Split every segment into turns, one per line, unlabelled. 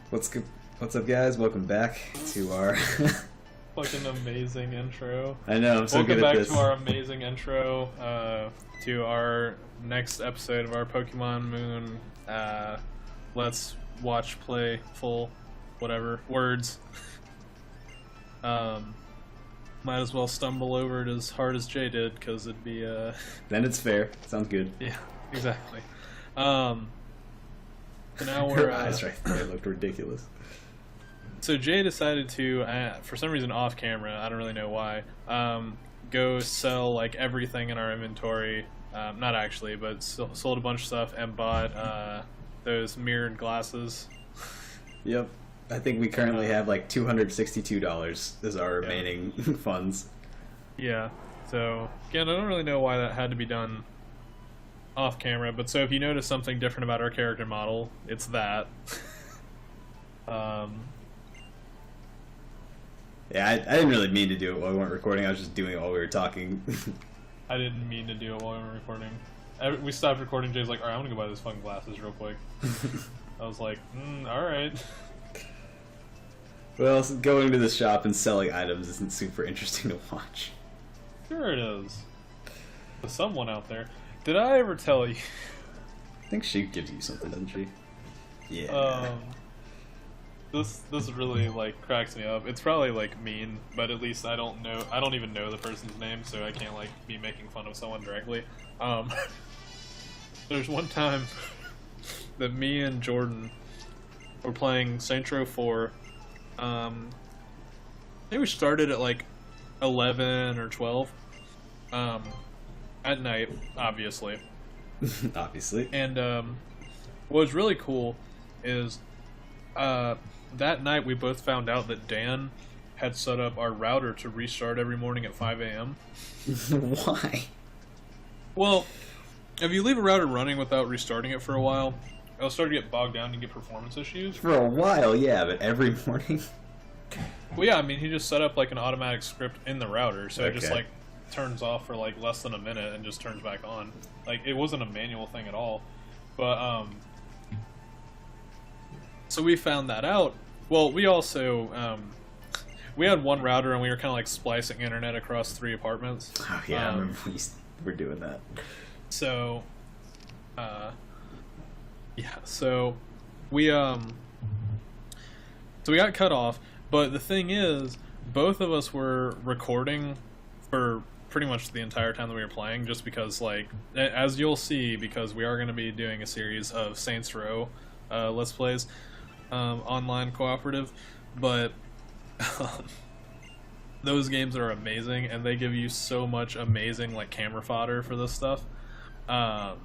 What's up, guys? Welcome back to our.
Fucking amazing intro.
I know, I'm so
Welcome
good at
back
this.
to our amazing intro, to our next episode of our Pokemon Moon, let's watch, play, full, whatever, words. Might as well stumble over it as hard as Jay did, because it'd be,
Then it's fair. Sounds good.
yeah, exactly. So now we're,
Her eyes right there looked ridiculous.
So Jay decided to, for some reason off camera, I don't really know why, go sell like everything in our inventory, not actually, but sold a bunch of stuff and bought those mirrored glasses.
Yep. I think we currently have like $262 as our remaining funds.
Yeah, so again, I don't really know why that had to be done off camera, but so if you notice something different about our character model, it's that.
Yeah, I didn't really mean to do it while we weren't recording. I was just doing it while we were talking.
I didn't mean to do it while we were recording. We stopped recording. Jay's like, "All right, I'm gonna go buy those fucking glasses real quick." I was like, "All right."
Well, going to the shop and selling items isn't super interesting to watch.
Sure it is. To someone out there. Did I ever tell you?
I think she gives you something, doesn't she? Yeah.
This really like cracks me up. It's probably like mean, but at least I don't even know the person's name, so I can't like be making fun of someone directly. There's one time that me and Jordan were playing Saints Row 4. I think we started at like 11 or 12 at night, obviously.
Obviously.
And what was really cool is that night we both found out that Dan had set up our router to restart every morning at 5 a.m.
Why?
Well, if you leave a router running without restarting it for a while, it'll start to get bogged down and get performance issues.
For a while, yeah, but every morning?
Well, yeah, I mean, he just set up like an automatic script in the router, so it just
Okay.
like turns off for like less than a minute and just turns back on. Like, it wasn't a manual thing at all. But, so we found that out. Well, we also, we had one router and we were kind of like splicing internet across 3 apartments.
Oh, yeah, I remember we were doing that.
So, yeah, so we got cut off, but the thing is, both of us were recording for pretty much the entire time that we were playing, just because, like, as you'll see, because we are going to be doing a series of Saints Row Let's Plays, online cooperative, but those games are amazing, and they give you so much amazing, like, camera fodder for this stuff. But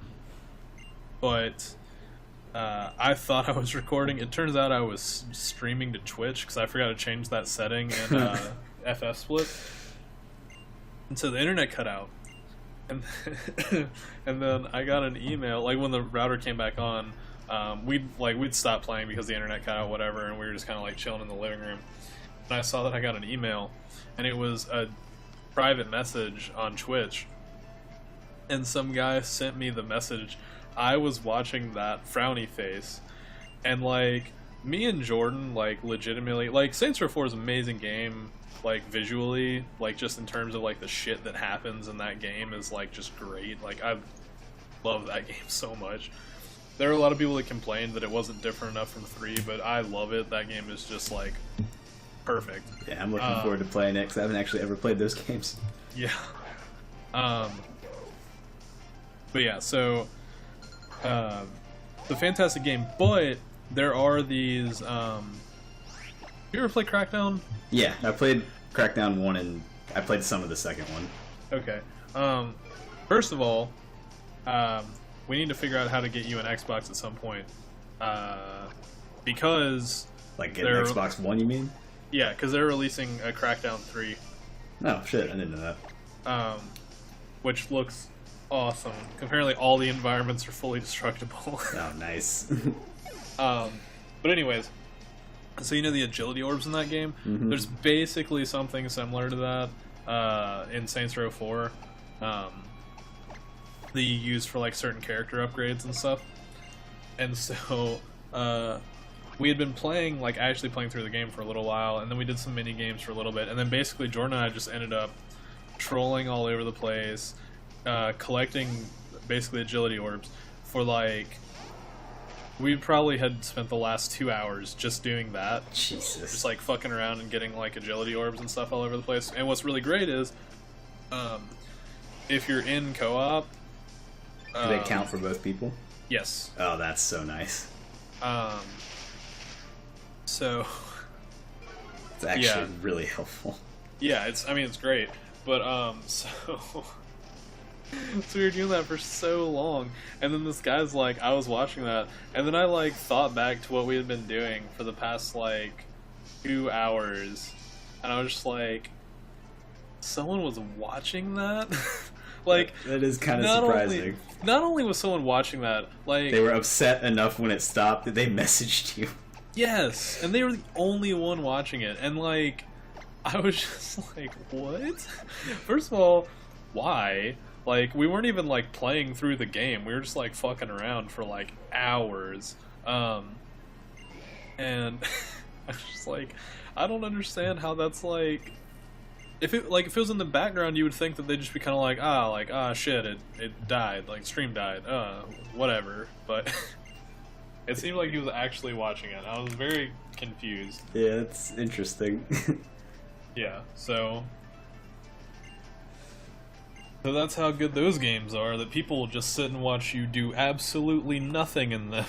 I thought I was recording. It turns out I was streaming to Twitch because I forgot to change that setting in FF Split, and so the internet cut out. And and then I got an email, like when the router came back on. We'd stopped playing because the internet cut out, whatever, and we were just kind of like chilling in the living room. And I saw that I got an email, and it was a private message on Twitch. And some guy sent me the message. I was watching that frowny face, and like me and Jordan, like legitimately, like Saints Row 4 is an amazing game, like visually, like just in terms of like the shit that happens in that game is like just great. Like I love that game so much. There are a lot of people that complained that it wasn't different enough from 3, but I love it. That game is just like perfect.
Yeah, I'm looking forward to playing it because I haven't actually ever played those games.
Yeah. But yeah, so the fantastic game, but there are these you ever play Crackdown?
Yeah, I played Crackdown 1 and I played some of the second one.
Okay. First of all, we need to figure out how to get you an Xbox at some point. Because
Like get an Xbox One, you mean?
yeah, because they're releasing a Crackdown 3.
Oh shit, I didn't know that.
Which looks awesome. Apparently all the environments are fully destructible.
Oh, nice.
But anyways, so you know the agility orbs in that game?
Mm-hmm.
There's basically something similar to that in Saints Row 4 that you use for like certain character upgrades and stuff. And so we had been playing, like, actually playing through the game for a little while, and then we did some mini games for a little bit, and then basically Jordan and I just ended up trolling all over the place, collecting basically agility orbs for, like, we probably had spent the last 2 hours just doing that.
Jesus.
Just, like, fucking around and getting, like, agility orbs and stuff all over the place. And what's really great is, if you're in co-op...
Do they count for both people?
Yes.
Oh, that's so nice.
So...
It's actually really helpful.
Yeah, it's great. But, so... So we were doing that for so long, and then this guy's like, I was watching that, and then I, like, thought back to what we had been doing for the past, like, 2 hours, and I was just like, someone was watching that? Like,
that is kind of surprising.
Not only was someone watching that, like...
They were upset enough when it stopped that they messaged you.
Yes, and they were the only one watching it, and, like, I was just like, what? First of all, why? Like, we weren't even, like, playing through the game. We were just, like, fucking around for, like, hours. And I was just like, I don't understand how that's, like... If it was in the background, you would think that they'd just be kind of like, shit, it died. Like, stream died. Whatever. But it seemed like he was actually watching it. I was very confused.
Yeah, it's interesting.
Yeah, so that's how good those games are, that people will just sit and watch you do absolutely nothing in them.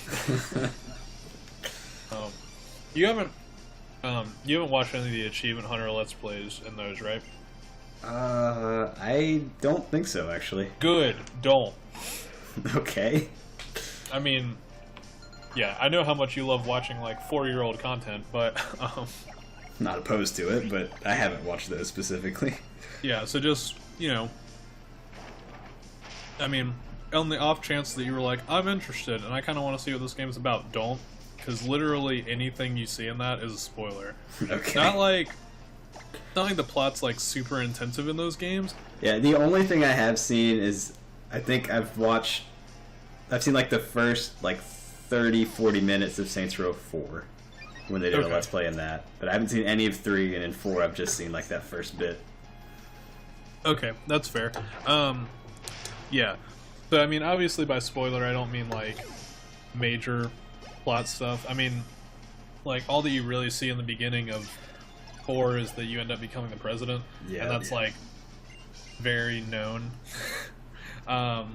You haven't watched any of the Achievement Hunter Let's Plays in those, right?
I don't think so, actually.
Good, don't.
Okay.
I mean, yeah, I know how much you love watching, like, 4-year-old content, but,
Not opposed to it, but I haven't watched those specifically.
Yeah, so just, you know... I mean, on the off chance that you were like, I'm interested, and I kind of want to see what this game's about, don't. Because literally anything you see in that is a spoiler.
Okay.
Not like the plot's, like, super intensive in those games.
Yeah, the only thing I have seen is, I think I've seen, like, the first, like, 30-40 minutes of Saints Row 4. When they did a Let's Play in that. But I haven't seen any of 3, and in 4 I've just seen, like, that first bit.
Okay, that's fair. Yeah. But, I mean, obviously by spoiler I don't mean, like, major plot stuff. I mean, like, all that you really see in the beginning of 4 is that you end up becoming the president. Yeah, and that's, like, very known. But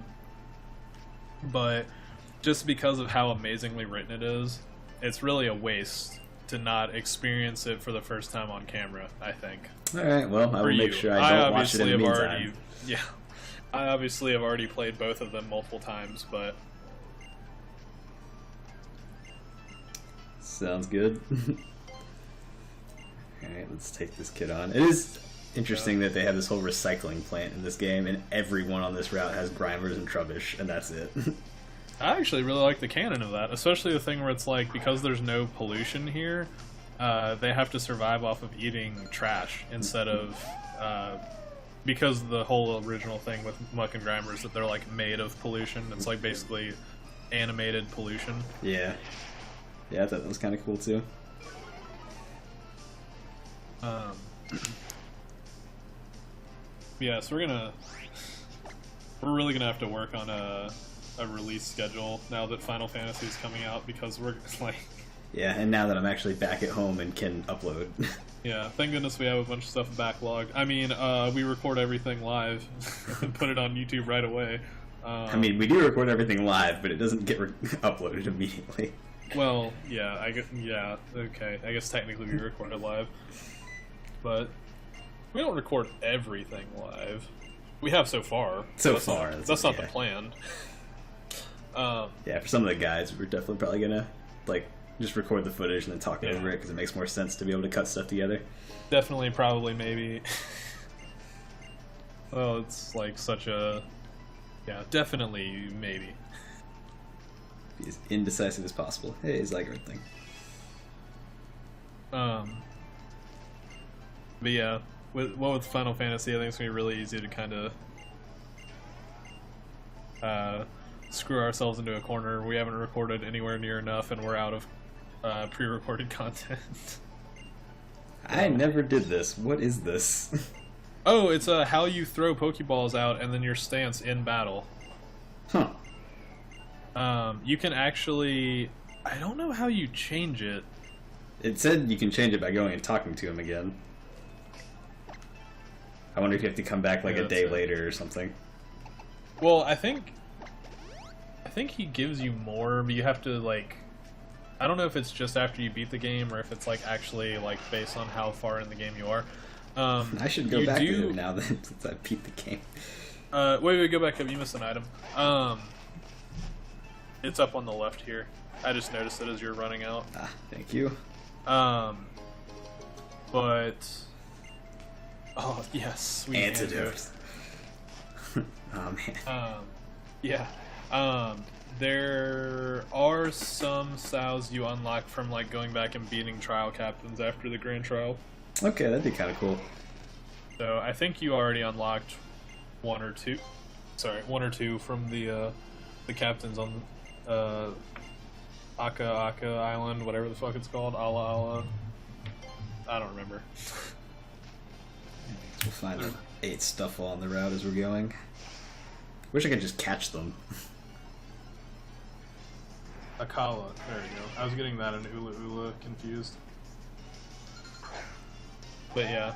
just because of how amazingly written it is, it's really a waste to not experience it for the first time on camera, I think.
Alright, well, I will make sure I don't watch it in the meantime.
I obviously have already played both of them multiple times, but...
Sounds good. Alright, let's take this kid on. It is interesting that they have this whole recycling plant in this game, and everyone on this route has grinders and trubbish, and that's it.
I actually really like the canon of that, especially the thing where it's like, because there's no pollution here, they have to survive off of eating trash instead of... because the whole original thing with Muck and Grimer is that they're, like, made of pollution. It's, like, basically animated pollution.
Yeah. Yeah, I thought that was kind of cool, too.
Yeah, so we're really gonna have to work on a release schedule now that Final Fantasy is coming out, because we're, like...
Yeah, and now that I'm actually back at home and can upload.
Yeah, thank goodness we have a bunch of stuff backlogged. I mean, we record everything live and put it on YouTube right away.
I mean, we do record everything live, but it doesn't get uploaded immediately.
Well, yeah, okay. I guess technically we record it live. But we don't record everything live. We have so far. That's not the plan.
Yeah, for some of the guys, we're definitely probably gonna, like, just record the footage and then talk over it, because it makes more sense to be able to cut stuff together.
Definitely, probably, maybe. Well, it's like such a... Yeah, definitely, maybe.
Be as indecisive as possible. Hey, it's like everything.
But yeah, with Final Fantasy, I think it's gonna be really easy to kind of screw ourselves into a corner. We haven't recorded anywhere near enough, and we're out of pre-recorded content.
I never did this. What is this?
Oh, it's how you throw Pokeballs out and then your stance in battle.
Huh.
You can actually... I don't know how you change it.
It said you can change it by going and talking to him again. I wonder if you have to come back like a day later or something.
Well, I think he gives you more, but you have to, like... I don't know if it's just after you beat the game or if it's, like, actually, like, based on how far in the game you are.
I should go back to him now then, since I beat the game.
Wait, go back up. You missed an item. It's up on the left here. I just noticed it as you're running out.
Ah, thank you.
But... Oh, yes. Sweet
antidote. Oh, man.
Yeah. There are some SOWs you unlock from, like, going back and beating trial captains after the grand trial.
Okay, that'd be kind of cool.
So, I think you already unlocked one or two from the captains on, Aka Island, whatever the fuck it's called. Ala. I don't remember.
We'll find 8 Stuffle on the route as we're going. Wish I could just catch them.
Akala. There you go. I was getting that and Ula Ula confused. But yeah.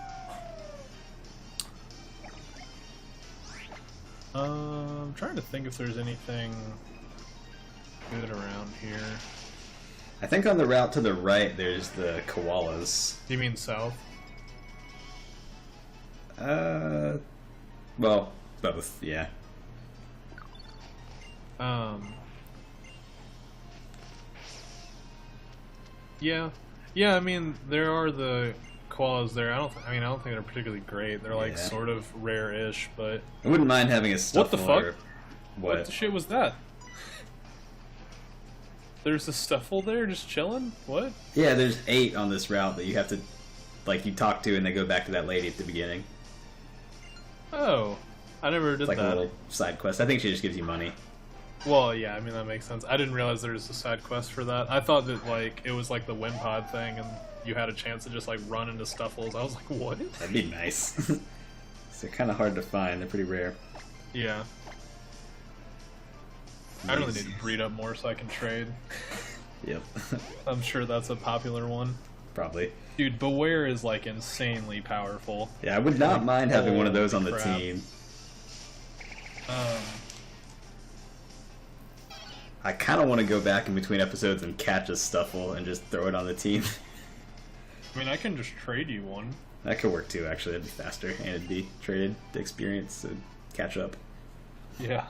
I'm trying to think if there's anything good around here.
I think on the route to the right there's the koalas.
You mean south?
Well, both, yeah.
Yeah, I mean, there are the koalas there. I don't think they're particularly great. They're like sort of rare-ish, but
I wouldn't mind having a Stuffle.
What the fuck?
What
the shit was that? There's a Stuffle there just chilling? What?
Yeah, there's 8 on this route that you have to, like, you talk to and they go back to that lady at the beginning.
Oh, I never did
it's like
that.
a little side quest. I think she just gives you money.
Well, yeah, I mean, that makes sense. I didn't realize there was a side quest for that. I thought that, like, it was like the Wimpod thing and you had a chance to just, like, run into Stuffles. I was like, what?
That'd be nice. They're kind of hard to find. They're pretty rare.
Yeah. I really need to breed up more so I can trade.
Yep.
I'm sure that's a popular one.
Probably.
Dude, Beware is, like, insanely powerful.
Yeah, I would not mind having one of those on the
crap.
team. I kind of want to go back in between episodes and catch a Stuffle and just throw it on the team.
I mean, I can just trade you one.
That could work too, actually. It'd be faster, and it'd be traded the experience to catch up.
Yeah.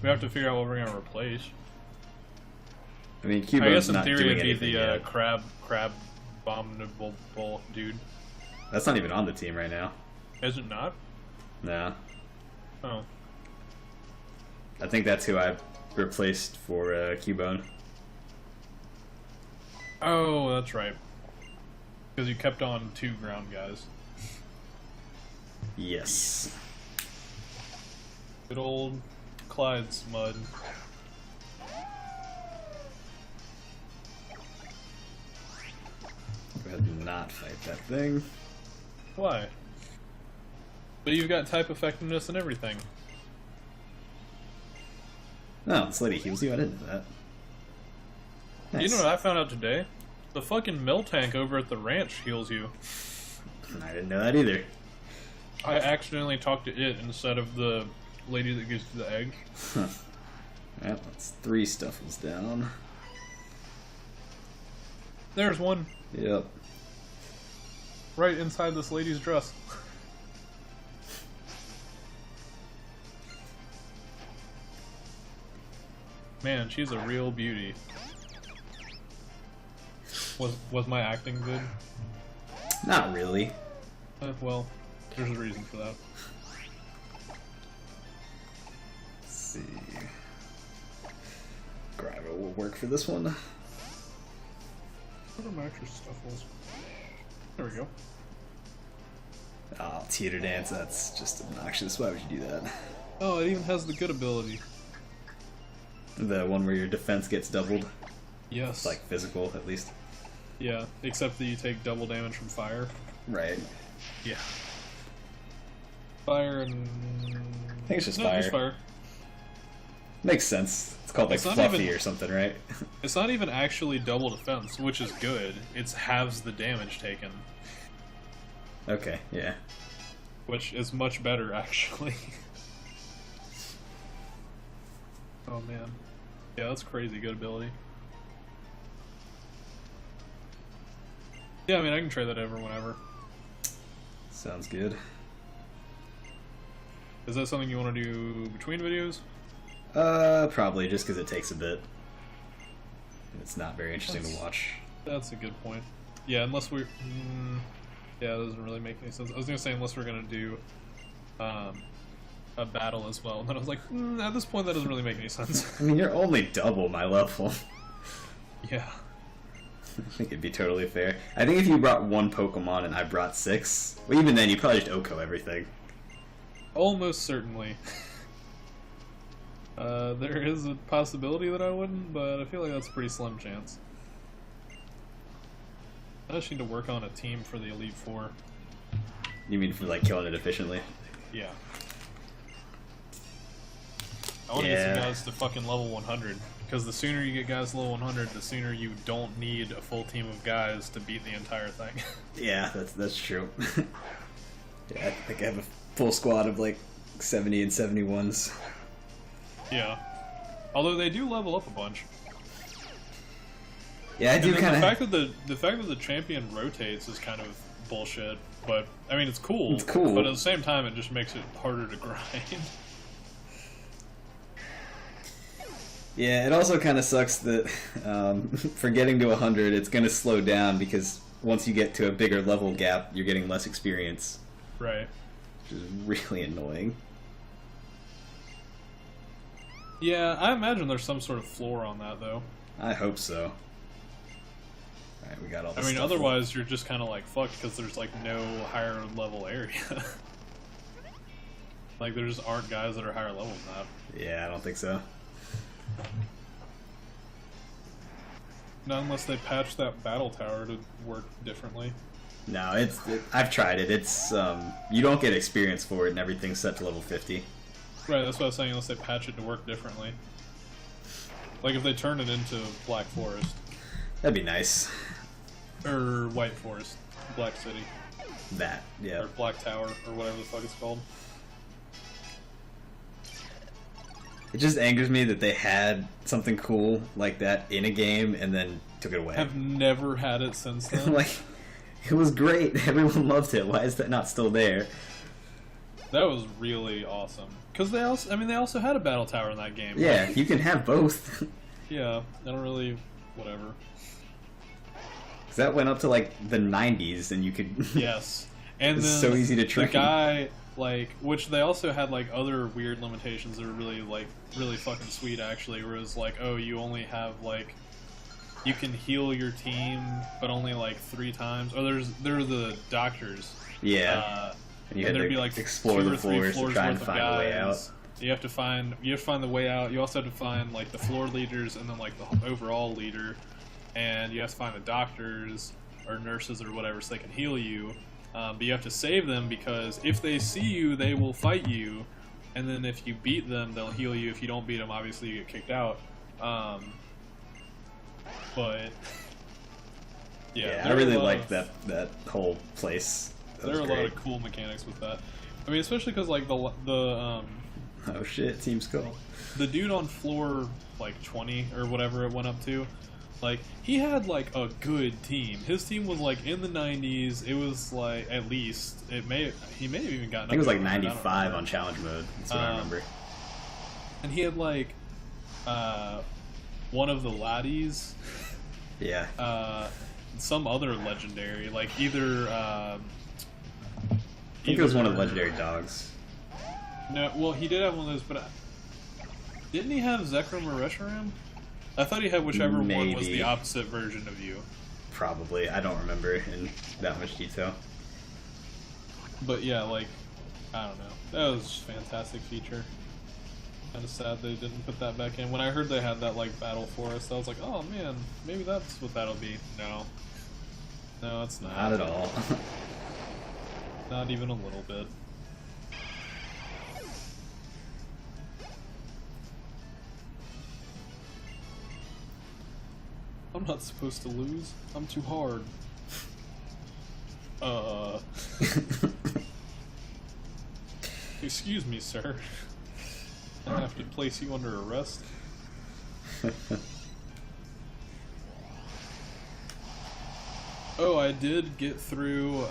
We have to figure out what we're gonna replace.
I mean,
I
Cubo's
guess in
not
theory
doing
it'd be
anything
the
yet.
crab abominable dude.
That's not even on the team right now.
Is it not?
No.
Oh.
I think that's who I replaced for Cubone.
Oh, that's right. Because you kept on 2 ground guys.
Yes.
Good old Clyde's mud.
Go ahead and not fight that thing.
Why? But you've got type effectiveness and everything.
No, this lady heals you. I didn't know that. Nice.
You know what I found out today? The fucking mill tank over at the ranch heals you.
I didn't know that either.
I accidentally talked to it instead of the lady that gives you the egg.
Huh. Well, that's 3 Stuffles down.
There's one.
Yep.
Right inside this lady's dress. Man, she's a real beauty. Was my acting good?
Not really.
Well, there's a reason for that.
Let's see. Gravel will work for this one.
What are my extra Stuffles? There we go.
Oh, Teeter Dance, that's just obnoxious. Why would you do that?
Oh, it even has the good ability.
The one where your defense gets doubled.
Yes.
Like physical, at least.
Yeah, except that you take double damage from fire.
Right.
Yeah. Fire and...
I think it's just
no,
fire.
just fire.
Makes sense. It's called like
It's not
fluffy
even-
or something, right?
It's not even actually double defense, which is good. It's halves the damage taken,
Okay, yeah.
which is much better, actually. Oh, man. Yeah, that's crazy good ability. Yeah, I mean, I can trade that over whenever.
Sounds good.
Is that something you want to do between videos?
Probably just because it takes a bit. It's not very interesting to watch.
That's a good point. Yeah, unless we're... yeah, it doesn't really make any sense. I was going to say unless we're going to do a battle as well. And then I was like, at this point that doesn't really make any sense.
I mean, you're only double my level.
Yeah.
I think it'd be totally fair. I think if you brought one Pokemon and I brought 6, well, even then you probably just OHKO everything.
Almost certainly. There is a possibility that I wouldn't, but I feel like that's a pretty slim chance. I just need to work on a team for the Elite Four.
You mean for like killing it efficiently?
Yeah. I want to get some guys to fucking level 100, because the sooner you get guys to level 100, the sooner you don't need a full team of guys to beat the entire thing.
Yeah, that's true. Yeah, I think I have a full squad of like 70 and 71s.
Yeah. Although they do level up a bunch.
Yeah, I do kind of.
The fact that the champion rotates is kind of bullshit, but I mean it's cool.
It's cool,
but at the same time it just makes it harder to grind.
Yeah, it also kind of sucks that for getting to 100, it's going to slow down because once you get to a bigger level gap, you're getting less experience.
Right.
Which is really annoying.
Yeah, I imagine there's some sort of floor on that though.
I hope so. Alright, we got all this
I mean,
stuff
otherwise you're just kind of like fucked because there's like no higher level area. Like there just aren't guys that are higher level than that.
Yeah, I don't think so.
Not unless they patch that battle tower to work differently.
No, I've tried it. It's you don't get experience for it, and everything's set to level 50.
Right, that's what I was saying, unless they patch it to work differently. Like if they turn it into Black Forest.
That'd be nice.
Or White Forest. Black City.
That, yeah.
Or Black Tower, or whatever the fuck it's called.
It just angers me that they had something cool like that in a game and then took it away.
I've never had it since then.
Like, it was great. Everyone loved it. Why is that not still there?
That was really awesome. Because they also had a battle tower in that game.
Yeah,
Right?
you can have both.
Yeah, I don't really... whatever.
'Cause that went up to like the 90s and you could...
Yes. And
It's
then
so easy to train.
the guy, like... Which they also had, like, other weird limitations that were really, like, really fucking sweet, actually. Where it was like, oh, you only have, like... You can heal your team, but only, like, 3 times. Or there are the doctors.
Yeah. And you had
there'd
to
be like
explore
2
the
or 3
floors to try and
worth of
find a way out.
guys. You have to find the way out. You also have to find like the floor leaders and then like the overall leader, and you have to find the doctors or nurses or whatever so they can heal you. But you have to save them because if they see you, they will fight you, and then if you beat them, they'll heal you. If you don't beat them, obviously you get kicked out. But
Yeah, I really liked that whole place.
There are a lot of cool mechanics with that. I mean, especially because like
oh shit, Team Skull.
the dude on floor like 20 or whatever it went up to, like he had like a good team. His team was like in the 90s. It was like at least he may have even gotten.
I think it was like
95
95 on challenge mode. That's what I remember.
And he had like one of the laddies.
Yeah.
Some other legendary, like either.
I think it was one of the legendary dogs.
No, well, he did have one of those, but didn't he have Zekrom or Reshiram? I thought he had whichever one was the opposite version of you.
Probably. I don't remember in that much detail.
But yeah, like, I don't know. That was a fantastic feature. Kind of sad they didn't put that back in. When I heard they had that like battle forest, I was like, oh man, maybe that's what that'll be. No. No, it's not.
Not at all.
Not even a little bit. I'm not supposed to lose. I'm too hard. Excuse me, sir. I have to place you under arrest. Oh, I did get through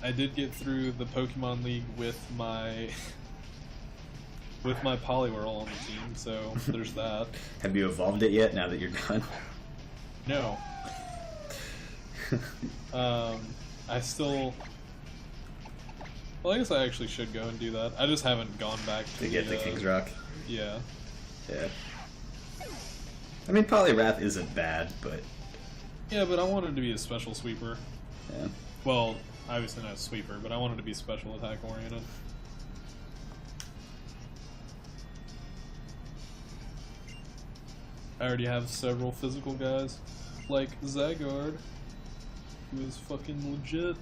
the Pokemon League with my Poliwhirl on the team, so there's that.
Have you evolved it yet now that you're done?
No. I still... Well, I guess I actually should go and do that. I just haven't gone back
to get the King's Rock?
Yeah.
Yeah. I mean, Poliwrath isn't bad, but...
Yeah, but I wanted to be a special sweeper.
Yeah.
Well, obviously not a sweeper, but I wanted to be special attack oriented. I already have several physical guys, like Zygarde, who is fucking legit.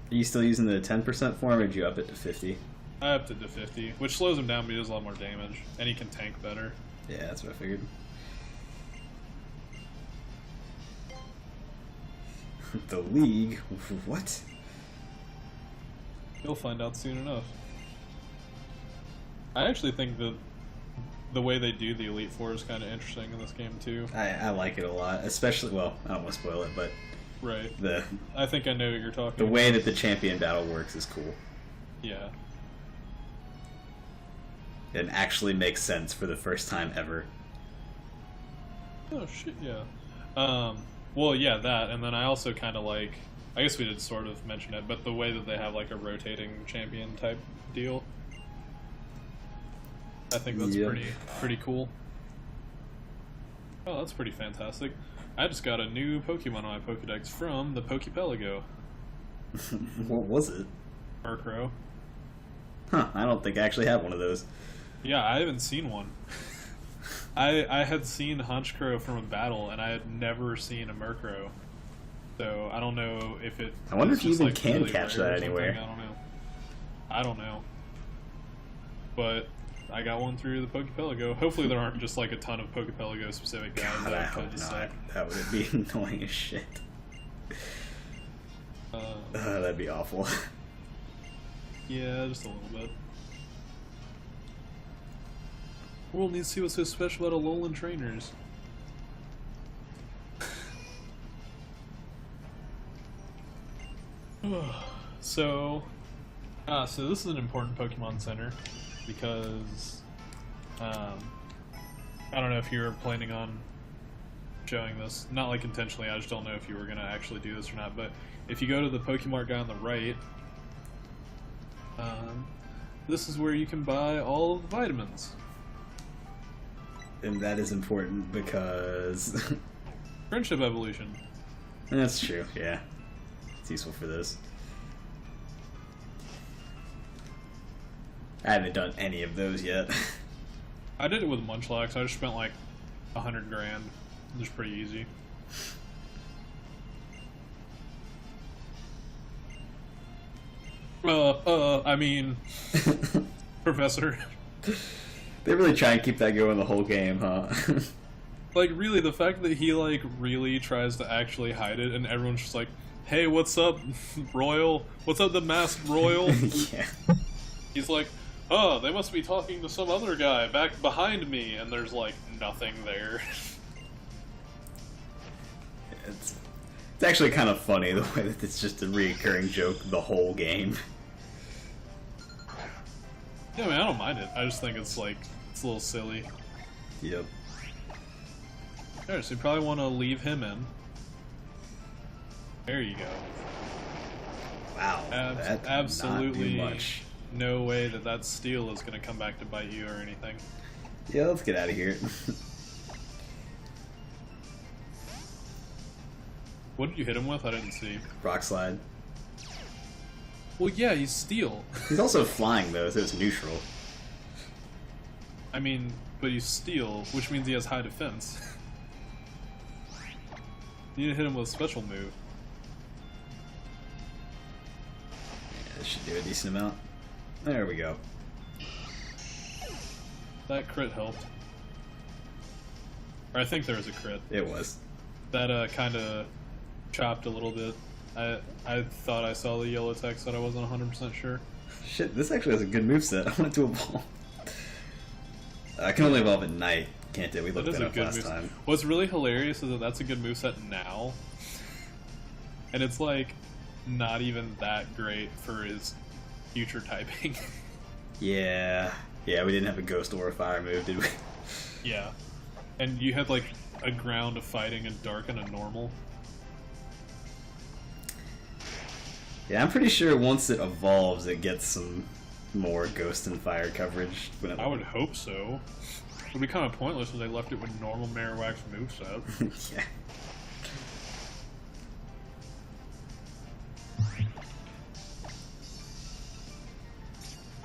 Are you still using the 10% form, or did you up it to 50?
I upped it to 50, which slows him down, but he does a lot more damage, and he can tank better.
Yeah, that's what I figured. The League? What?
You'll find out soon enough. I actually think that the way they do the Elite Four is kind of interesting in this game, too.
I like it a lot, especially, well, I don't want to spoil it, but...
Right.
The
I think I know what you're talking about.
The way that the champion battle works is cool.
Yeah.
It actually makes sense for the first time ever.
Oh shit, yeah. Well, yeah, that, and then I also kind of like, I guess we did sort of mention it, but the way that they have like a rotating champion type deal, I think that's pretty cool. Oh, that's pretty fantastic. I just got a new Pokemon on my Pokedex from the Pokepelago.
What was it?
Murkrow.
Huh, I don't think I actually have one of those.
Yeah, I haven't seen one. I had seen Honchkrow from a battle, and I had never seen a Murkrow. So I don't know if it.
I wonder if you even
like
can
really
catch
rare
that
or something.
anywhere.
I don't know. But I got one through the Pokepelago. Hopefully there aren't just like a ton of Pokepelago specific guys.
God, I hope not. That would be annoying as shit. That'd be awful.
Yeah, just a little bit. World needs to see what's so special about Alolan trainers. So this is an important Pokemon Center because I don't know if you were planning on showing this. Not like intentionally, I just don't know if you were going to actually do this or not, but if you go to the Pokemart guy on the right, this is where you can buy all of the vitamins.
And that is important because...
Friendship evolution.
That's true, yeah. It's useful for this. I haven't done any of those yet.
I did it with Munchlax. I just spent like 100 grand. It was pretty easy. I mean, Professor.
They really try and keep that going the whole game, huh?
Like, really, the fact that he, like, really tries to actually hide it, and everyone's just like, hey, what's up, Royal? What's up, the masked Royal?
Yeah.
He's like, oh, they must be talking to some other guy back behind me, and there's, like, nothing there.
It's actually kind of funny the way that it's just a recurring joke the whole game.
Yeah, I mean, I don't mind it. I just think it's, like, it's a little silly.
Yep.
Alright, so you probably want to leave him in. There you go.
Wow. That did
Absolutely
not do much.
No way that steel is going to come back to bite you or anything.
Yeah, let's get out of here.
What did you hit him with? I didn't see.
Rock slide.
Well, yeah, he's steel.
He's also flying, though, so it's neutral.
I mean, but he's steel, which means he has high defense. You need to hit him with a special move.
Yeah, this should do a decent amount. There we go.
That crit helped. Or I think there was a crit.
It was.
That kind of chopped a little bit. I thought I saw the yellow text, but I wasn't 100% sure.
Shit, this actually has a good moveset. I want it to evolve. I can only evolve at night, can't it? We looked that up last time.
What's really hilarious is that that's a good moveset now. And it's like not even that great for his future typing.
Yeah. Yeah, we didn't have a ghost or a fire move, did we?
Yeah. And you had like a ground, a fighting, a dark, and a normal.
Yeah, I'm pretty sure once it evolves, it gets some more ghost and fire coverage.
I would hope so. It would be kind of pointless if they left it with normal Marowak's moveset.
Yeah.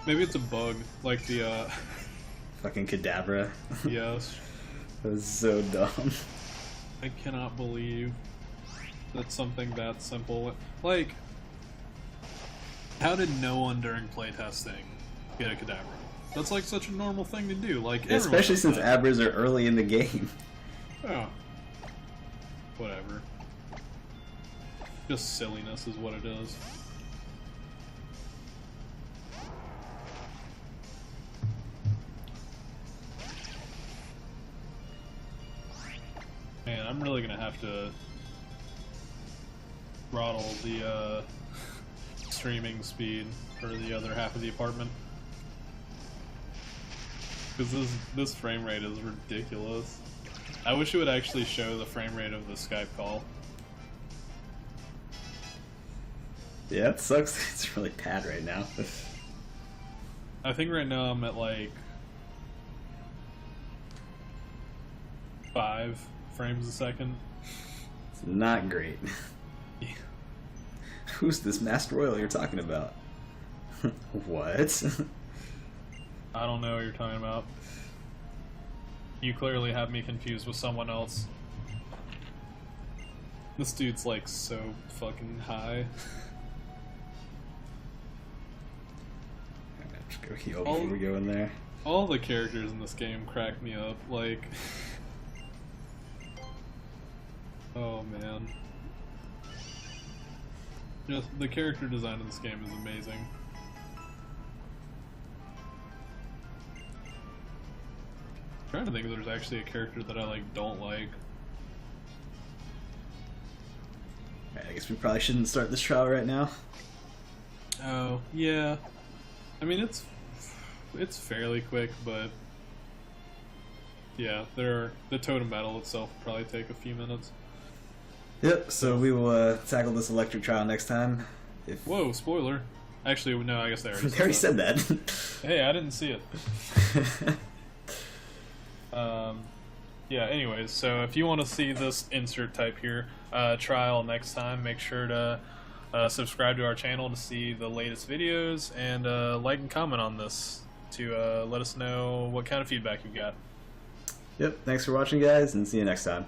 Maybe it's a bug, like the,
Fucking Kadabra.
Yes.
That was so dumb.
I cannot believe that something that simple... Like, how did no one during playtesting get a Kadabra? That's like such a normal thing to do. Like,
especially since Abras are early in the game.
Oh. Whatever. Just silliness is what it is. Man, I'm really gonna have to throttle the streaming speed for the other half of the apartment. Because this frame rate is ridiculous. I wish it would actually show the frame rate of the Skype call.
Yeah, it sucks. It's really bad right now.
I think right now I'm at like 5 frames a second.
It's not great.
Yeah.
Who's this Master Royal you're talking about? What?
I don't know what you're talking about. You clearly have me confused with someone else. This dude's like so fucking high.
Just go heal before we go in there.
All the characters in this game crack me up, like... Oh man. Just the character design in this game is amazing. I'm trying to think if there's actually a character that I like don't like.
Alright, I guess we probably shouldn't start this trial right now.
Oh, yeah. I mean it's fairly quick, but yeah, the totem battle itself will probably take a few minutes.
Yep, so we will tackle this electric trial next time.
Whoa, spoiler. Actually, no, I guess they
already said that.
Hey, I didn't see it. Yeah, anyways, so if you want to see this insert type here trial next time, make sure to subscribe to our channel to see the latest videos, and like and comment on this to let us know what kind of feedback you got.
Yep, thanks for watching, guys, and see you next time.